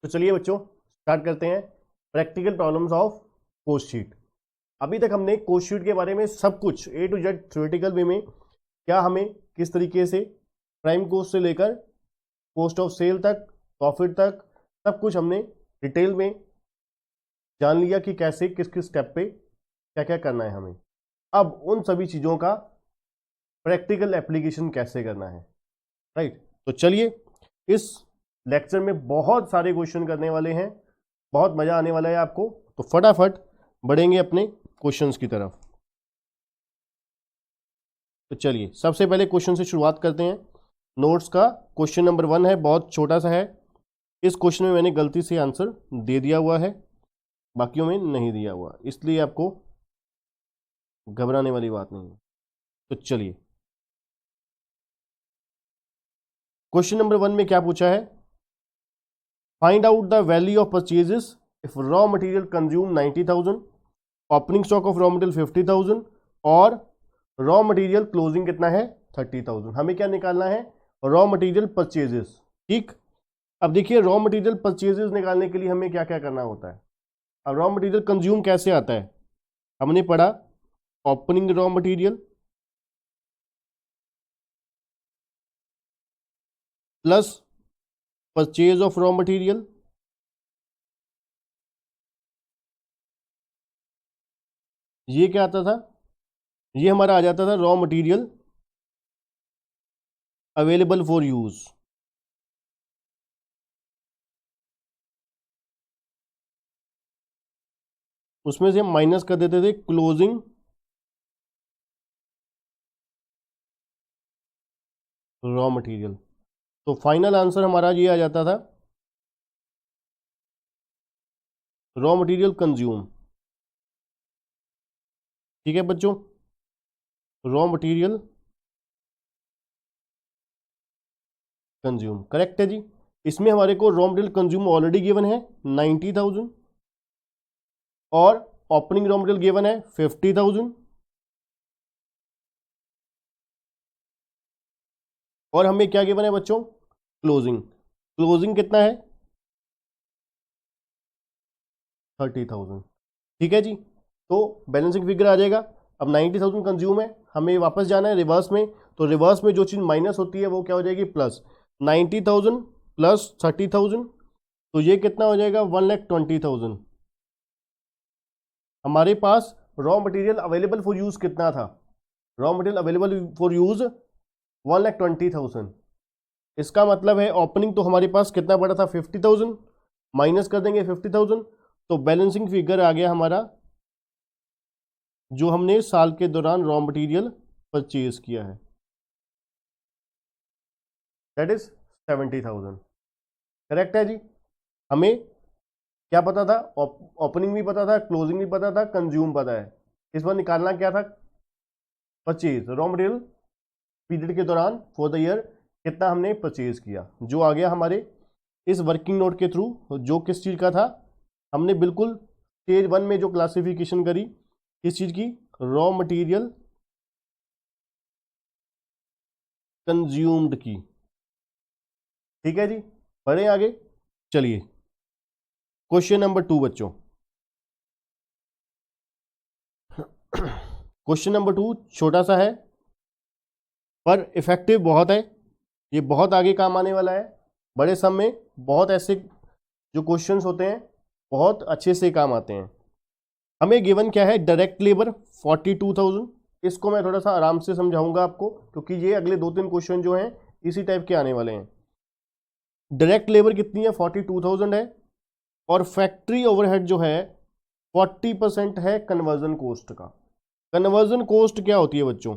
तो चलिए बच्चों स्टार्ट करते हैं practical problems of cost sheet. अभी तक हमने कोस्ट शीट के बारे में सब कुछ ए टू जेड थ्योरेटिकल वे में क्या हमें किस तरीके से प्राइम कोस्ट से लेकर कोस्ट ऑफ सेल तक प्रॉफिट तक सब कुछ हमने डिटेल में जान लिया कि कैसे किस किस स्टेप पे क्या क्या करना है हमें। अब उन सभी चीज़ों का प्रैक्टिकल एप्लीकेशन कैसे करना है, राइट। तो चलिए इस लेक्चर में बहुत सारे क्वेश्चन करने वाले हैं, बहुत मजा आने वाला है आपको। तो फटाफट बढ़ेंगे अपने क्वेश्चंस की तरफ। तो चलिए सबसे पहले क्वेश्चन से शुरुआत करते हैं। नोट्स का क्वेश्चन नंबर 1 है, बहुत छोटा सा है। इस क्वेश्चन में मैंने गलती से आंसर दे दिया हुआ है, बाकियों में नहीं दिया हुआ, इसलिए आपको घबराने वाली बात नहीं है। तो चलिए क्वेश्चन नंबर 1 में क्या पूछा है, find out the value of purchases if raw material consume 90,000, opening stock of raw material 50,000 और रॉ मटेरियल क्लोजिंग कितना है 30,000। हमें क्या निकालना है, रॉ मटेरियल परचेजेस। ठीक, अब देखिए रॉ मटेरियल परचेजेस निकालने के लिए हमें क्या क्या करना होता है। अब रॉ मटेरियल कंज्यूम कैसे आता है, हमने पढ़ा opening raw material plus purchase of raw material ये क्या आता था, ये हमारा आ जाता था raw material available for use. उसमें से हम माइनस कर देते थे क्लोजिंग रॉ मटेरियल। तो फाइनल आंसर हमारा ये आ जाता था रॉ मटेरियल कंज्यूम। ठीक है बच्चों, रॉ मटेरियल कंज्यूम करेक्ट है जी। इसमें हमारे को raw material consume already given है 90,000 और ओपनिंग रॉ मटेरियल गिवन है 50,000 और हमें क्या गिवन है बच्चों, क्लोजिंग। क्लोजिंग कितना है 30,000। ठीक है जी, तो बैलेंसिंग फिगर आ जाएगा। अब 90,000 कंज्यूम है, हमें वापस जाना है रिवर्स में, तो रिवर्स में जो चीज़ माइनस होती है वो क्या हो जाएगी प्लस। 90,000 प्लस 30,000, तो ये कितना हो जाएगा 1,20,000। हमारे पास raw material available for use कितना था, raw material available for use 1,20,000। इसका मतलब है ओपनिंग तो हमारे पास कितना पड़ा था 50,000, माइनस कर देंगे 50,000, तो बैलेंसिंग फिगर आ गया हमारा जो हमने साल के दौरान रॉ मटेरियल परचेज किया है, दैट इज 70,000। करेक्ट है जी। हमें क्या पता था, ओपनिंग भी पता था, क्लोजिंग भी पता था, कंज्यूम पता है। इस बार निकालना क्या था, परचेज रॉ मटेरियल पीरियड के दौरान फॉर द ईयर कितना हमने परचेज किया, जो आ गया हमारे इस वर्किंग नोट के थ्रू। जो किस चीज़ का था, हमने बिल्कुल स्टेज 1 में जो क्लासिफिकेशन करी किस चीज़ की, रॉ मटेरियल कंज्यूम्ड की। ठीक है जी, बढ़े आगे। चलिए क्वेश्चन नंबर 2 बच्चों। क्वेश्चन नंबर 2 छोटा सा है पर इफेक्टिव बहुत है, ये बहुत आगे काम आने वाला है। बड़े सम में बहुत ऐसे जो क्वेश्चंस होते हैं बहुत अच्छे से काम आते हैं। हमें गिवन क्या है, डायरेक्ट लेबर 42,000। इसको मैं थोड़ा सा आराम से समझाऊंगा आपको, क्योंकि ये अगले 2-3 क्वेश्चन जो हैं इसी टाइप के आने वाले हैं। डायरेक्ट लेबर कितनी है 42,000 है, और फैक्ट्री ओवरहेड जो है 40% है कन्वर्जन कोस्ट का। कन्वर्जन कोस्ट क्या होती है बच्चों,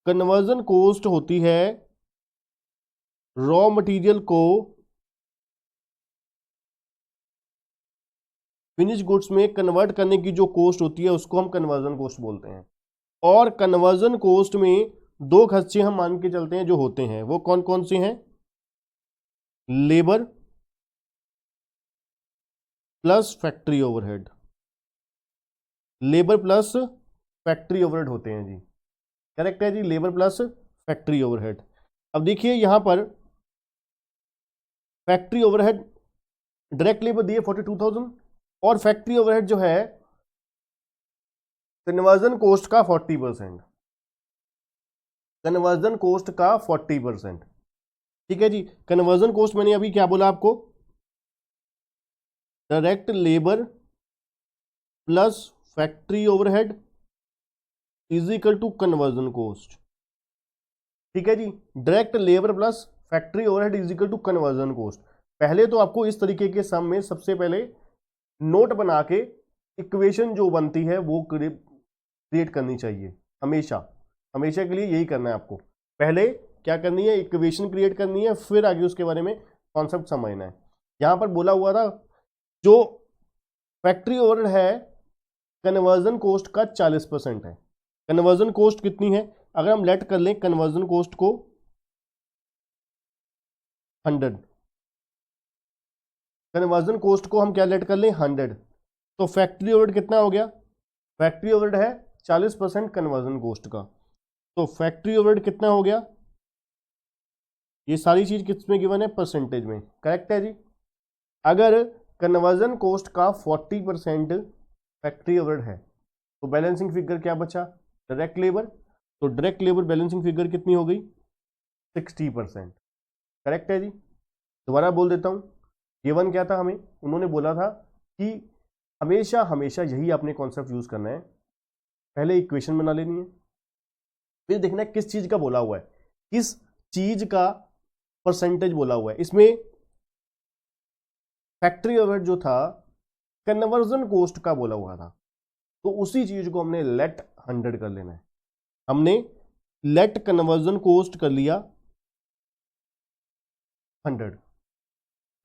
कन्वर्जन कोस्ट होती है रॉ मटेरियल को फिनिश गुड्स में कन्वर्ट करने की जो कॉस्ट होती है उसको हम कन्वर्जन कॉस्ट बोलते हैं। और कन्वर्जन कॉस्ट में दो खर्चे हम मान के चलते हैं जो होते हैं, वो कौन कौन से हैं, labour plus factory overhead. Labour plus factory overhead होते हैं जी, करेक्ट है जी, लेबर प्लस फैक्ट्री ओवरहेड। अब देखिए यहां पर फैक्ट्री ओवरहेड डायरेक्ट लेबर दिए 42,000 और फैक्ट्री ओवरहेड जो है कन्वर्जन कोस्ट का 40%, कन्वर्जन कोस्ट का 40%। ठीक है जी, कन्वर्जन कोस्ट मैंने अभी क्या बोला आपको, direct labour plus factory overhead is equal to conversion cost. ठीक है जी, direct labour plus factory overhead is equal to conversion cost. पहले तो आपको इस तरीके के सम में सबसे पहले नोट बना के इक्वेशन जो बनती है वो क्रिएट करनी चाहिए। हमेशा हमेशा के लिए यही करना है आपको, पहले क्या करनी है, इक्वेशन क्रिएट करनी है, फिर आगे उसके बारे में कॉन्सेप्ट समझना है। यहां पर बोला हुआ था जो फैक्ट्री ओवरहेड है कन्वर्जन कोस्ट का 40% है। कन्वर्जन कोस्ट कितनी है, अगर हम लेट कर लें कन्वर्जन कोस्ट को 100, कन्वर्जन कोस्ट को हम क्या लेट कर लें 100, तो फैक्ट्री ओवरहेड कितना हो गया, फैक्ट्री ओवरहेड है 40% कन्वर्जन कोस्ट का, तो फैक्ट्री ओवरहेड कितना हो गया, ये सारी चीज किस में गिवन है, परसेंटेज में, करेक्ट है जी। अगर कन्वर्जन कोस्ट का 40% फैक्ट्री ओवरहेड है तो बैलेंसिंग फिगर क्या बचा, डायरेक्ट लेबर, तो डायरेक्ट लेबर बैलेंसिंग फिगर कितनी हो गई 60%, करेक्ट है जी। दोबारा बोल देता हूं, गिवन क्या था हमें, उन्होंने बोला था कि हमेशा हमेशा यही आपने कॉन्सेप्ट यूज करना है, पहले इक्वेशन बना लेनी है, फिर देखना है किस चीज का बोला हुआ है, किस चीज का परसेंटेज बोला हुआ है। इसमें फैक्ट्री ओवरहेड जो था कन्वर्जन कोस्ट का बोला हुआ था, तो उसी चीज को हमने लेट 100 कर लेना है। हमने लेट कन्वर्जन कोस्ट कर लिया 100,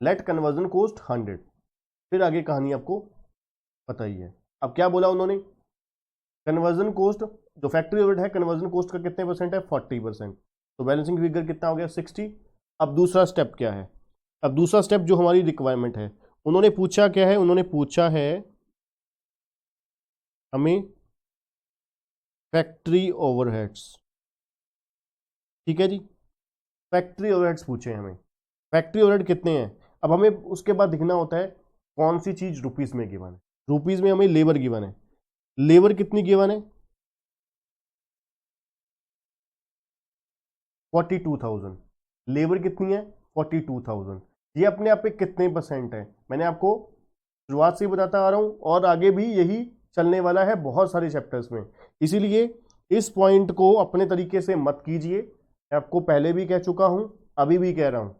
लेट कन्वर्जन कोस्ट 100, फिर आगे कहानी आपको पता ही है। अब क्या बोला उन्होंने, कन्वर्जन कोस्ट जो फैक्ट्री ओवरहेड है कन्वर्जन कोस्ट का कितने परसेंट है 40%, तो बैलेंसिंग फिगर कितना हो गया 60। अब दूसरा स्टेप क्या है, अब दूसरा स्टेप जो हमारी रिक्वायरमेंट है, उन्होंने पूछा क्या है, उन्होंने पूछा है हमें फैक्ट्री ओवरहेड्स। ठीक है जी, फैक्ट्री ओवरहेड्स पूछे हमें, फैक्ट्री ओवरहेड कितने हैं। अब हमें उसके बाद दिखना होता है कौन सी चीज रुपीस में गिवन है, रुपीस में हमें लेबर गिवन है, लेबर कितनी गिवन है 42,000, लेबर कितनी है 42,000, ये अपने आप पे कितने परसेंट है, मैंने आपको शुरुआत से ही बताता आ रहा हूं और आगे भी यही चलने वाला है बहुत सारे चैप्टर्स में, इसीलिए इस पॉइंट को अपने तरीके से मत कीजिए, मैं आपको पहले भी कह चुका हूं अभी भी कह रहा हूं,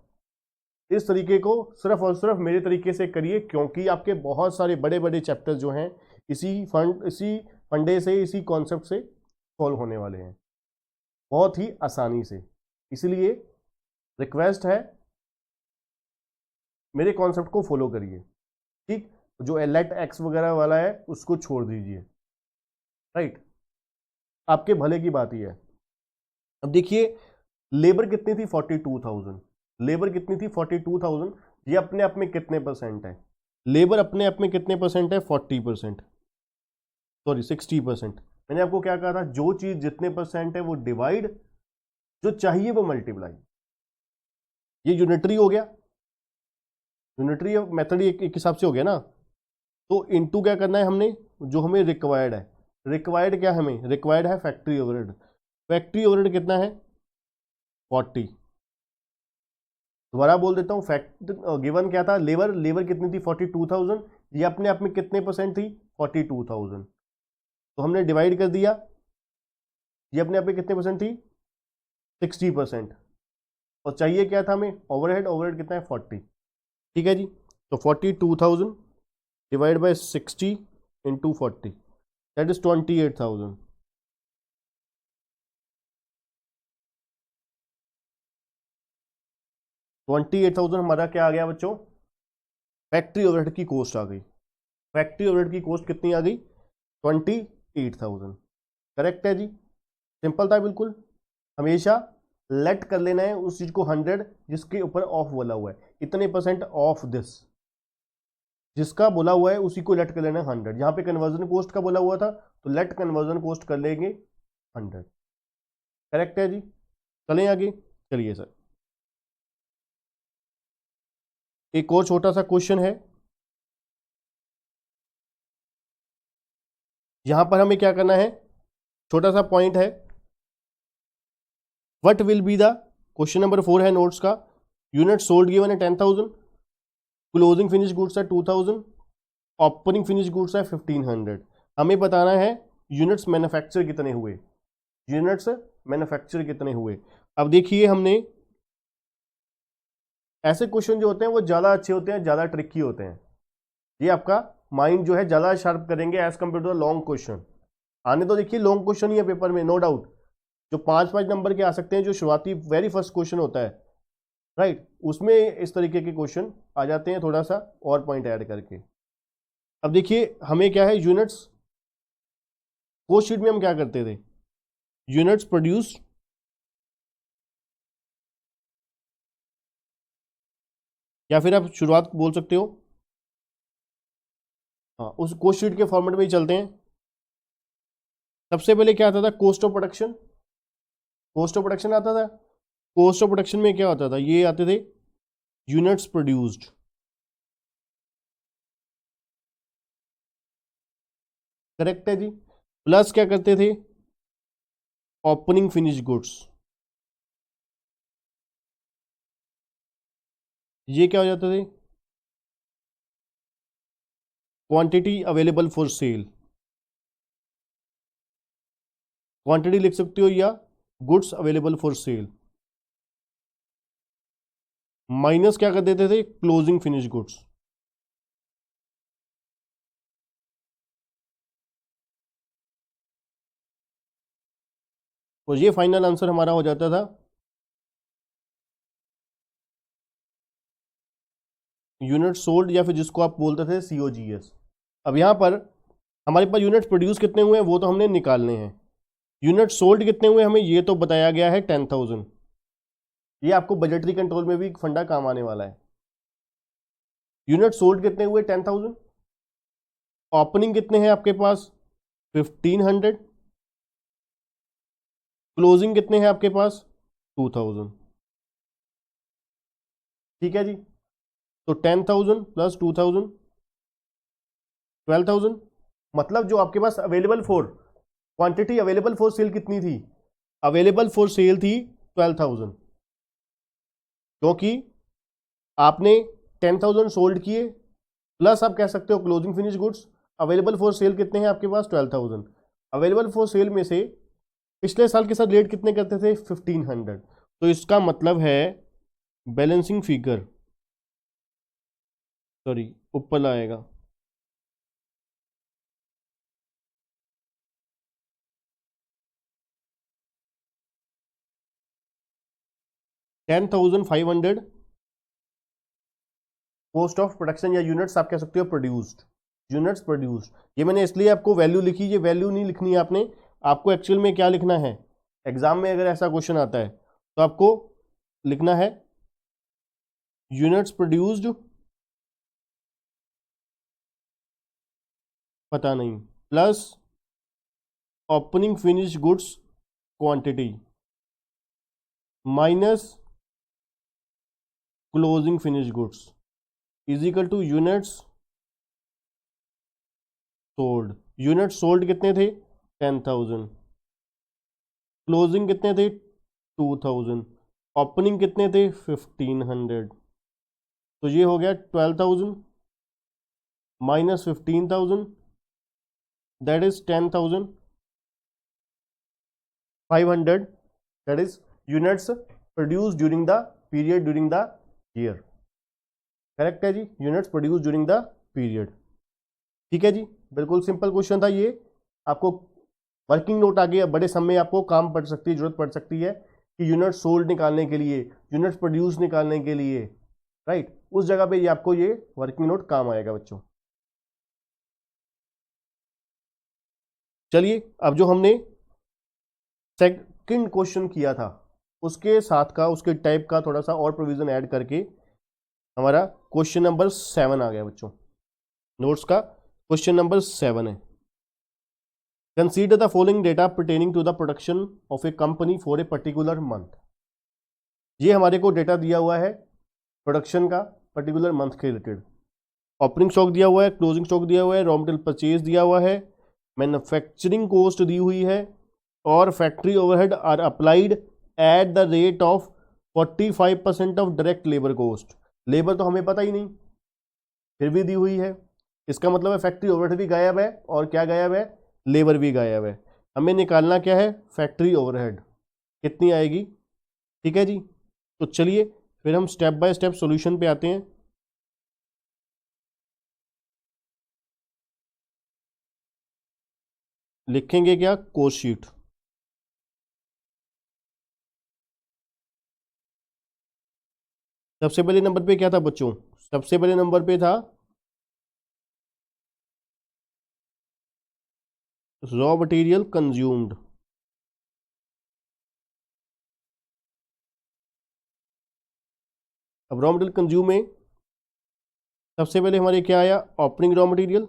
इस तरीके को सिर्फ और सिर्फ मेरे तरीके से करिए, क्योंकि आपके बहुत सारे बड़े बड़े चैप्टर जो हैं इसी फंडे से, इसी कॉन्सेप्ट से सॉल्व होने वाले हैं बहुत ही आसानी से। इसलिए रिक्वेस्ट है मेरे कॉन्सेप्ट को फॉलो करिए, ठीक, जो लेट एक्स वगैरह वाला है उसको छोड़ दीजिए, राइट, आपके भले की बात ही है। अब देखिए लेबर कितनी थी 42,000, लेबर कितनी थी 42,000, ये अपने आप में कितने परसेंट है, लेबर अपने आप में कितने परसेंट है 40%, सॉरी 60%। मैंने आपको क्या कहा था, जो चीज जितने परसेंट है वो डिवाइड, जो चाहिए वो मल्टीप्लाई, ये यूनिटरी हो गया, यूनिटरी मेथड एक हिसाब से हो गया ना, तो इनटू क्या करना है हमने, जो हमें रिक्वायर्ड है, रिक्वायर्ड क्या हमें रिक्वायर्ड है फैक्ट्री ओवरहेड, फैक्ट्री ओवरहेड कितना है 40, दोबारा बोल देता हूं, फैक्ट गिवन क्या था, लेबर, लेबर कितनी थी 42,000, ये अपने आप में कितने परसेंट थी 42,000, तो हमने डिवाइड कर दिया, ये अपने आप में कितने परसेंट थी 60%, और चाहिए क्या था हमें ओवरहेड, ओवरहेड कितना है 40, ठीक है जी, तो 42,000 divide by 60 into 40 that is 28,000, 28,000 हमारा क्या आ गया बच्चों, फैक्ट्री ओवरहेड की कॉस्ट आ गई, फैक्ट्री ओवरहेड की कॉस्ट कितनी आ गई 28,000, करेक्ट है जी, सिंपल था बिल्कुल। हमेशा लेट कर लेना है उस चीज को 100 जिसके ऊपर ऑफ बोला हुआ है, इतने परसेंट ऑफ दिस, जिसका बोला हुआ है उसी को लेट कर लेना है 100, यहां पे कन्वर्जन कॉस्ट का बोला हुआ था तो लेट कन्वर्जन कॉस्ट कर लेंगे 100, करेक्ट है जी। चलें आगे, चलिए सर, एक और छोटा सा क्वेश्चन है, यहां पर हमें क्या करना है, छोटा सा पॉइंट है, what will be the, question number 4 है नोट्स का, यूनिट सोल्ड गिवन है 10,000, क्लोजिंग फिनिश गुड्स है 2,000, ओपनिंग फिनिश गुड्स है 1,500। हमें बताना है यूनिट्स मैन्युफैक्चर कितने हुए, यूनिट्स मैन्युफैक्चर कितने हुए। अब देखिए, हमने ऐसे क्वेश्चन जो होते हैं वो ज़्यादा अच्छे होते हैं, ज़्यादा ट्रिकी होते हैं, ये आपका माइंड जो है ज़्यादा शार्प करेंगे as compared to the long question. आने तो देखिए लॉन्ग क्वेश्चन ही है पेपर में, नो डाउट, जो 5-5 नंबर के आ सकते हैं, जो शुरुआती वेरी फर्स्ट क्वेश्चन होता है, राइट, उसमें इस तरीके के क्वेश्चन आ जाते हैं, थोड़ा सा और पॉइंट ऐड करके। अब देखिए हमें क्या है, यूनिट्स, कोस्ट शीट में हम क्या करते थे, यूनिट्स प्रोड्यूस, या फिर आप शुरुआत बोल सकते हो, हाँ, उस कोस्ट शीट के फॉर्मेट में ही चलते हैं। सबसे पहले क्या आता था, cost of production, cost of production आता था। कॉस्ट ऑफ प्रोडक्शन में क्या होता था, ये आते थे यूनिट्स प्रोड्यूस्ड, करेक्ट है जी, प्लस क्या करते थे, ओपनिंग फिनिश गुड्स, ये क्या हो जाते थे, quantity available for cell, quantity लिख सकते हो या goods available for cell, minus क्या कर देते थे, क्लोजिंग फिनिश गुड्स। और ये फाइनल आंसर हमारा हो जाता था यूनिट सोल्ड, या फिर जिसको आप बोलते थे COGS। अब यहां पर हमारे पास यूनिट प्रोड्यूस कितने हुए हैं वो तो हमने निकालने हैं, यूनिट सोल्ड कितने हुए हमें ये तो बताया गया है 10,000। ये आपको बजटरी कंट्रोल में भी फंडा काम आने वाला है। यूनिट सोल्ड कितने हुए 10,000, ओपनिंग कितने हैं आपके पास 1,500, क्लोजिंग कितने हैं आपके पास 2,000। ठीक है जी, तो 10,000 प्लस 2,000 12,000, मतलब जो आपके पास available for, quantity available for sale कितनी थी, अवेलेबल फॉर सेल थी 12,000, क्योंकि आपने 10,000 सोल्ड किए, प्लस आप कह सकते हो closing finish goods, available for cell कितने हैं आपके पास 12,000। अवेलेबल फॉर सेल में से पिछले साल के साथ रेट कितने करते थे 1,500, तो इसका मतलब है बैलेंसिंग फिगर, सॉरी ऊपर आएगा 10,500 कॉस्ट ऑफ प्रोडक्शन, या यूनिट्स आप कह सकते हो प्रोड्यूस्ड, यूनिट्स प्रोड्यूस्ड। ये मैंने इसलिए आपको वैल्यू लिखी, ये वैल्यू नहीं लिखनी है आपने, आपको एक्चुअल में क्या लिखना है, एग्जाम में अगर ऐसा क्वेश्चन आता है तो आपको लिखना है यूनिट्स प्रोड्यूस्ड, पता नहीं, plus opening finish goods quantity minus closing finish goods is equal two units sold. Unit sold कितने थे 10,000, क्लोजिंग कितने थे 2,000, ओपनिंग कितने थे 1,500, तो ये हो गया 12,000 minus 15,000, that is 10,500, that is units produce during the period during the year. Correct है जी, units produce during the period. ठीक है जी, बिल्कुल सिंपल क्वेश्चन था ये, आपको वर्किंग नोट आगे बड़े सम में आपको काम पड़ सकती है, जरूरत पड़ सकती है कि यूनिट सोल्ड निकालने के लिए, यूनिट्स प्रोड्यूस निकालने के लिए, राइट, उस जगह पे ये आपको ये वर्किंग नोट काम आएगा बच्चों। चलिए, अब जो हमने सेकंड क्वेश्चन किया था उसके साथ का, उसके टाइप का थोड़ा सा और प्रोविजन ऐड करके हमारा क्वेश्चन नंबर 7 आ गया बच्चों। नोट्स का क्वेश्चन नंबर 7 है, consider the following data pertaining to the production of a company for a particular month. ये हमारे को डेटा दिया हुआ है प्रोडक्शन का पर्टिकुलर मंथ के रिलेटेड। ओपनिंग स्टॉक दिया हुआ है, क्लोजिंग स्टॉक दिया हुआ है, रॉ मटेरियल परचेज दिया हुआ है, मैन्युफैक्चरिंग कॉस्ट दी हुई है और factory overhead are applied at the rate of 45% of direct labour cost. Labour तो हमें पता ही नहीं, फिर भी दी हुई है, इसका मतलब है फैक्ट्री ओवरहेड भी गायब है और क्या गायब है, लेबर भी गायब है। हमें निकालना क्या है, फैक्ट्री ओवरहेड कितनी आएगी। ठीक है जी, तो चलिए फिर हम स्टेप बाय स्टेप सॉल्यूशन पे आते हैं। लिखेंगे क्या, कॉस्ट शीट। सबसे पहले नंबर पे क्या था बच्चों, सबसे पहले नंबर पे था रॉ मटेरियल कंज्यूम्ड। अब रॉ मटेरियल कंज्यूम में सबसे पहले हमारे क्या आया, opening raw material.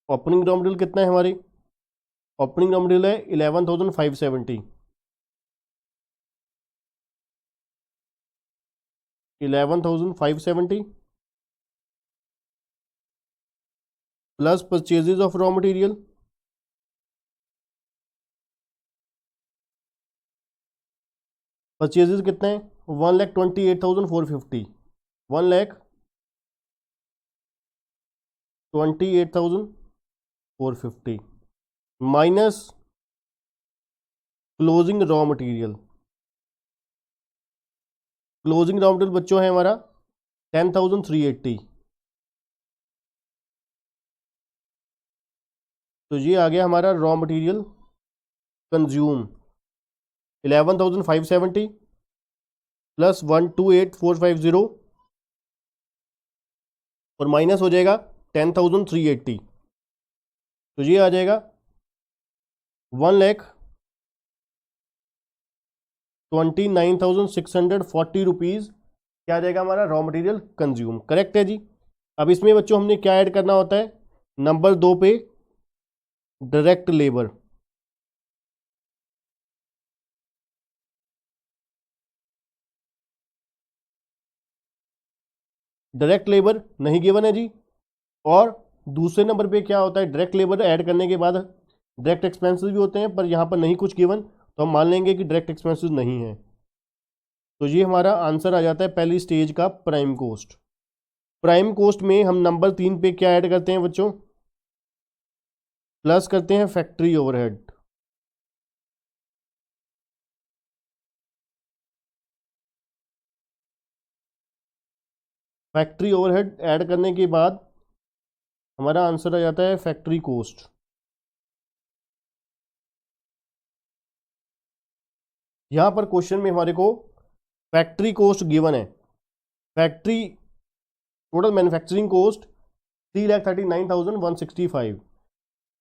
Opening raw material कितना है हमारे, ओपनिंग रॉ मटेरियल है 11,570, 11,570 plus purchases of raw material, purchases कितने हैं 1,28,450, 1,28,450 minus closing raw material. Closing raw material बच्चों है हमारा 10,380, तो ये आ गया हमारा रॉ मटेरियल कंज्यूम 11,570 प्लस 128,450 और माइनस हो जाएगा 10,380, तो ये आ जाएगा 1,29,640 रुपीज़ क्या आ जाएगा हमारा रॉ मटेरियल कंज्यूम। करेक्ट है जी। अब इसमें बच्चों हमने क्या ऐड करना होता है, नंबर 2 पे डायरेक्ट लेबर। डायरेक्ट लेबर नहीं गिवन है जी, और दूसरे नंबर पे क्या होता है, डायरेक्ट लेबर ऐड करने के बाद डायरेक्ट एक्सपेंसेस भी होते हैं, पर यहाँ पर नहीं कुछ गिवन, तो हम मान लेंगे कि डायरेक्ट एक्सपेंसेस नहीं है। तो ये हमारा आंसर आ जाता है पहली स्टेज का, प्राइम कॉस्ट। प्राइम कॉस्ट में हम नंबर 3 पे क्या ऐड करते हैं बच्चों, प्लस करते हैं factory overhead. Factory overhead add करने के बाद हमारा आंसर आ जाता है फैक्ट्री कॉस्ट। यहां पर क्वेश्चन में हमारे को फैक्ट्री कॉस्ट गिवन है, factory total manufacturing cost 3,39,165,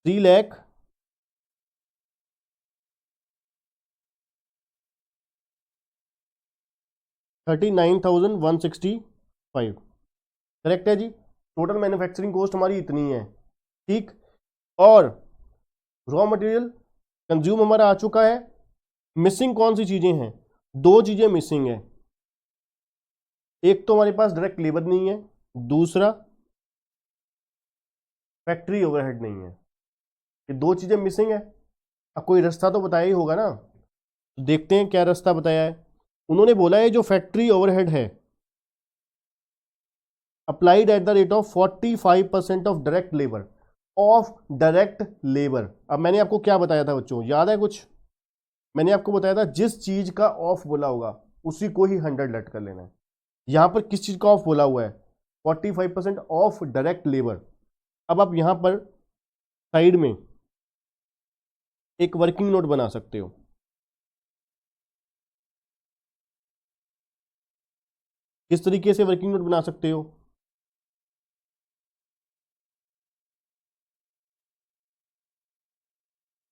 3,39,165 correct है जी। टोटल मैन्युफैक्चरिंग कॉस्ट हमारी इतनी है, ठीक। और रॉ मटेरियल कंज्यूम हमारा आ चुका है। मिसिंग कौन सी चीजें हैं, दो चीजें मिसिंग है, एक तो हमारे पास डायरेक्ट लेबर नहीं है, दूसरा फैक्ट्री ओवरहेड नहीं है, ये दो चीजें मिसिंग है। अब कोई रास्ता तो बताया ही होगा ना, तो देखते हैं क्या रास्ता बताया है। उन्होंने बोला है जो फैक्ट्री ओवरहेड है applied at the rate of 45% of direct labour, of direct labour. अब मैंने आपको क्या बताया था बच्चों, याद है कुछ, मैंने आपको बताया था जिस चीज का ऑफ बोला होगा उसी को ही 100 लेट कर लेना है। यहां पर किस चीज का ऑफ बोला हुआ है, 45% ऑफ डायरेक्ट लेबर। अब आप यहां पर साइड में एक वर्किंग नोट बना सकते हो, किस तरीके से वर्किंग नोट बना सकते हो,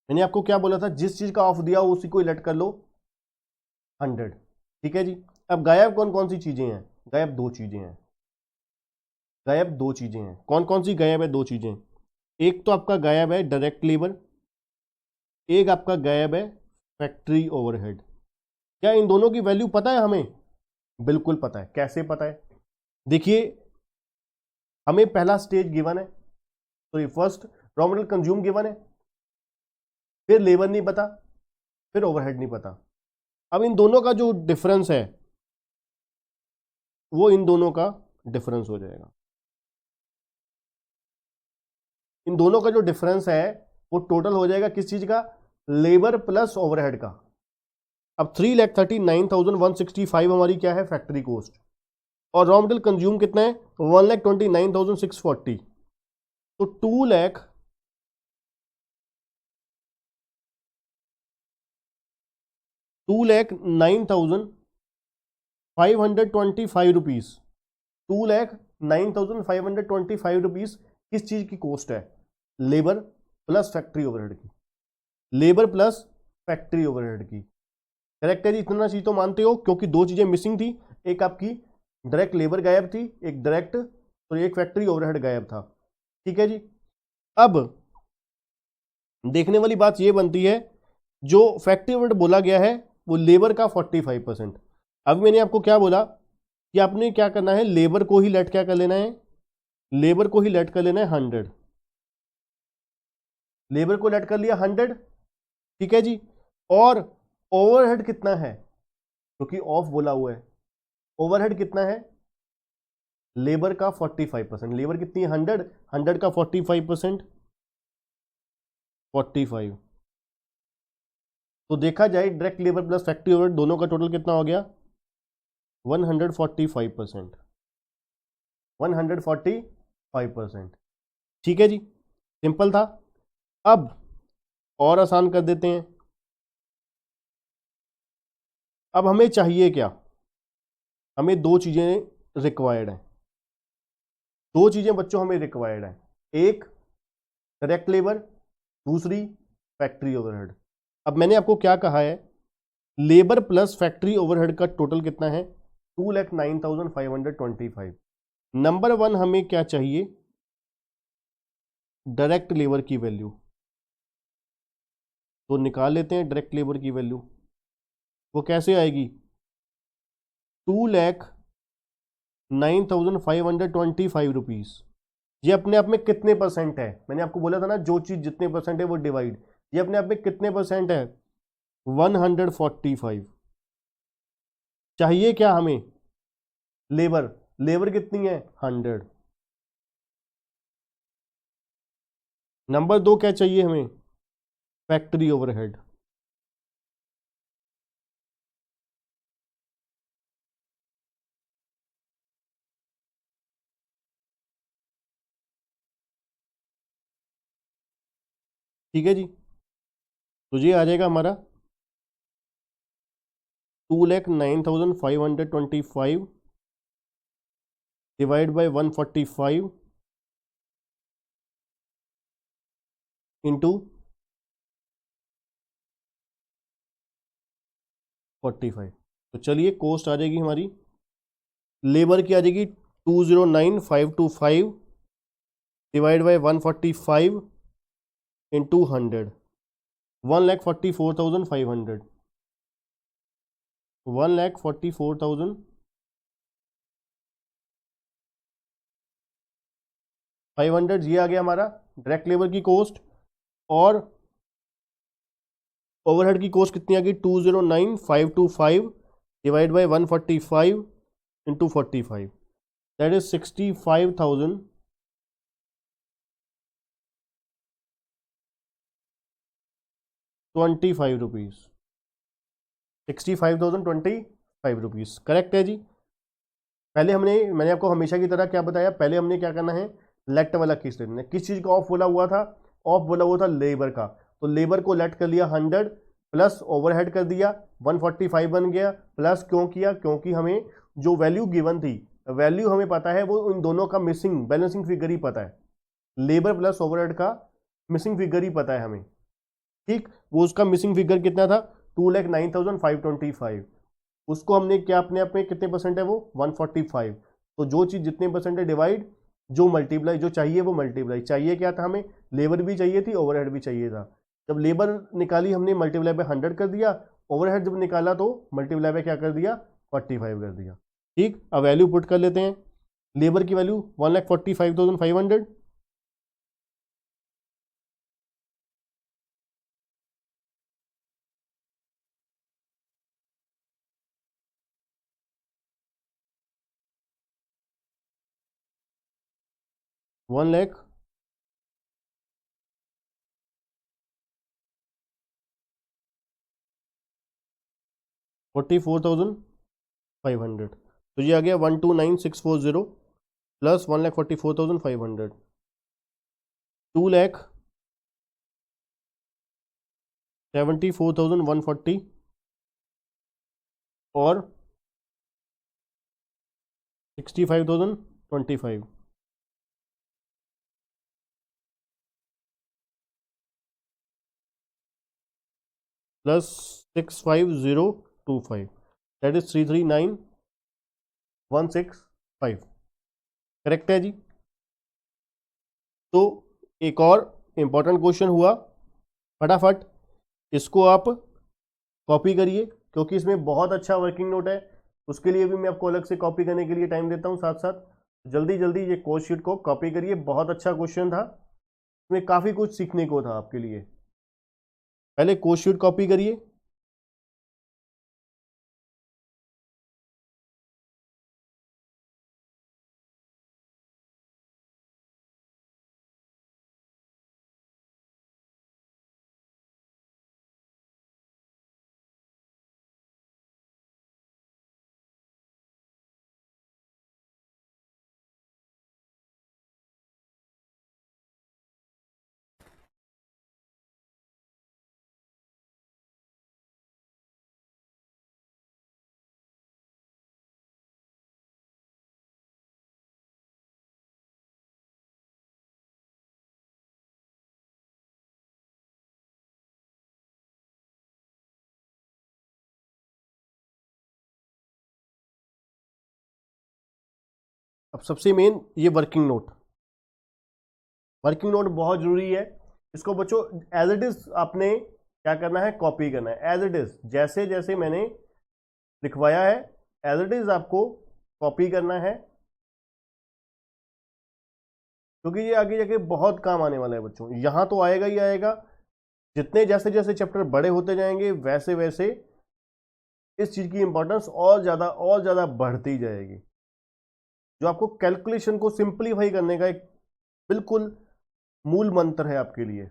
मैंने आपको क्या बोला था, जिस चीज का ऑफ दिया हो उसी को इलेक्ट कर लो 100। ठीक है जी। अब गायब कौन कौन सी चीजें हैं, गायब दो चीजें हैं, गायब दो चीजें हैं, कौन कौन सी गायब है, दो चीजें। एक तो आपका गायब है डायरेक्ट लेबर, एक आपका गायब है फैक्ट्री ओवरहेड। क्या इन दोनों की वैल्यू पता है हमें? बिल्कुल पता है। कैसे पता है? देखिए, हमें पहला स्टेज गिवन है, तो ये first raw material consume given है, फिर लेबर नहीं पता, फिर ओवरहेड नहीं पता। अब इन दोनों का जो डिफरेंस है वो इन दोनों का डिफरेंस हो जाएगा। इन दोनों का जो डिफरेंस है वो टोटल हो जाएगा किस चीज का? लेबर प्लस ओवरहेड का। अब 3,39,165 हमारी क्या है? Factory cost. और रॉ मटेरियल कंज्यूम कितना है? 1,29,640। तो 2,09,525 रुपीज। 2,09,525 रुपीज किस चीज की कॉस्ट है? लेबर प्लस फैक्ट्री ओवरहेड की। लेबर प्लस फैक्ट्री ओवरहेड की। करेक्ट है जी? इतना चीज तो मानते हो, क्योंकि दो चीजें मिसिंग थी, एक आपकी डायरेक्ट लेबर गायब थी, एक डायरेक्ट तो एक फैक्ट्री ओवरहेड गायब था। ठीक है जी। अब देखने वाली बात यह बनती है, जो फैक्ट्री ओवरहेड बोला गया है वो लेबर का 45%। अब मैंने आपको क्या बोला कि आपने क्या करना है? लेबर को ही लेट क्या कर लेना है? लेबर को ही लेट कर लेना है 100। लेबर को लेट कर लिया 100। ठीक है जी। और ओवरहेड कितना है? क्योंकि ऑफ बोला हुआ है, ओवरहेड कितना है? लेबर का 45%। लेबर कितनी है? 100। 100 का 45%, 45। तो देखा जाए direct labour plus factory overhead दोनों का टोटल कितना हो गया? 145%। 145%। ठीक है जी, सिंपल था। अब और आसान कर देते हैं। अब हमें चाहिए क्या? हमें दो चीजें रिक्वायर्ड हैं। दो चीजें बच्चों हमें रिक्वायर्ड है, एक डायरेक्ट लेबर, दूसरी फैक्ट्री ओवरहेड। अब मैंने आपको क्या कहा है? लेबर प्लस फैक्ट्री ओवरहेड का टोटल कितना है? 2,09,525। नंबर वन हमें क्या चाहिए? डायरेक्ट लेबर की वैल्यू। तो निकाल लेते हैं डायरेक्ट लेबर की वैल्यू। वो कैसे आएगी? 2,09,525 रुपीज। ये अपने आप में कितने परसेंट है? मैंने आपको बोला था ना, जो चीज जितने परसेंट है वो डिवाइड। ये अपने आप में कितने परसेंट है? 145। चाहिए क्या हमें? लेबर। लेबर कितनी है? 100। नंबर दो क्या चाहिए हमें? Factory overhead. ठीक है जी। तो ये आ जाएगा हमारा 2,09,525 डिवाइड बाई 145 इंटू 45। तो चलिए कॉस्ट आ जाएगी हमारी लेबर की, आ जाएगी 209,525 डिवाइड बाई 145 इंटू 100, 1,44,500। 1,44,500 ये आ गया हमारा डायरेक्ट लेबर की कॉस्ट। और ओवरहेड की कॉस्ट कितनी आ गई? 209,525 divide by 145 into 45, that is 65,025 rupees. 65,025 rupees correct है जी। पहले मैंने आपको हमेशा की तरह क्या बताया? पहले हमने क्या करना है? लेट वाला केस लेना है। किस चीज का ऑफ बोला हुआ था? ऑफ बोला हुआ था लेबर का। तो लेबर को लेट कर लिया 100 प्लस ओवरहेड कर दिया 145 बन गया। प्लस क्यों किया? क्योंकि हमें जो वैल्यू गिवन थी, वैल्यू हमें पता है, वो इन दोनों का मिसिंग बैलेंसिंग फिगर ही पता है। लेबर प्लस ओवरहेड का मिसिंग फिगर ही पता है हमें। ठीक, वो उसका मिसिंग फिगर कितना था? 2,09,525। उसको हमने क्या अपने आप में कितने परसेंट है वो? 145। तो जो चीज जितने परसेंट है डिवाइड, जो मल्टीप्लाई, जो चाहिए वो मल्टीप्लाई। चाहिए क्या था हमें? लेबर भी चाहिए थी, ओवरहेड भी चाहिए था। जब लेबर निकाली हमने, मल्टीप्लाई पे 100 कर दिया, ओवरहेड जब निकाला तो मल्टीप्लाई बाय क्या कर दिया, 45 कर दिया। ठीक, अब वैल्यू पुट कर लेते हैं। लेबर की वैल्यू 1,45,500, वन लैख 44,500, तो ये आ गया 129,640 प्लस 1,44,500, 2,74,140 और 65,025 प्लस 65025, दैट इज 339,165। करेक्ट है जी। तो एक और इंपॉर्टेंट क्वेश्चन हुआ, फटाफट इसको आप कॉपी करिए क्योंकि इसमें बहुत अच्छा वर्किंग नोट है। उसके लिए भी मैं आपको अलग से कॉपी करने के लिए टाइम देता हूं साथ साथ। जल्दी जल्दी ये कोर्स शीट को कॉपी करिए, बहुत अच्छा क्वेश्चन था, इसमें काफ़ी कुछ सीखने को था आपके लिए। पहले कोर्स शीट कॉपी करिए। अब सबसे मेन ये वर्किंग नोट, वर्किंग नोट बहुत जरूरी है। इसको बच्चों एज इट इज आपने क्या करना है, कॉपी करना है एज इट इज, जैसे जैसे मैंने लिखवाया है एज इट इज आपको कॉपी करना है, क्योंकि ये आगे जाके बहुत काम आने वाला है बच्चों। यहां तो आएगा ही आएगा, जितने जैसे जैसे चैप्टर बड़े होते जाएंगे वैसे वैसे इस चीज की इंपॉर्टेंस और ज्यादा बढ़ती जाएगी। जो आपको कैलकुलेशन को सिंप्लीफाई करने का एक बिल्कुल मूल मंत्र है आपके लिए।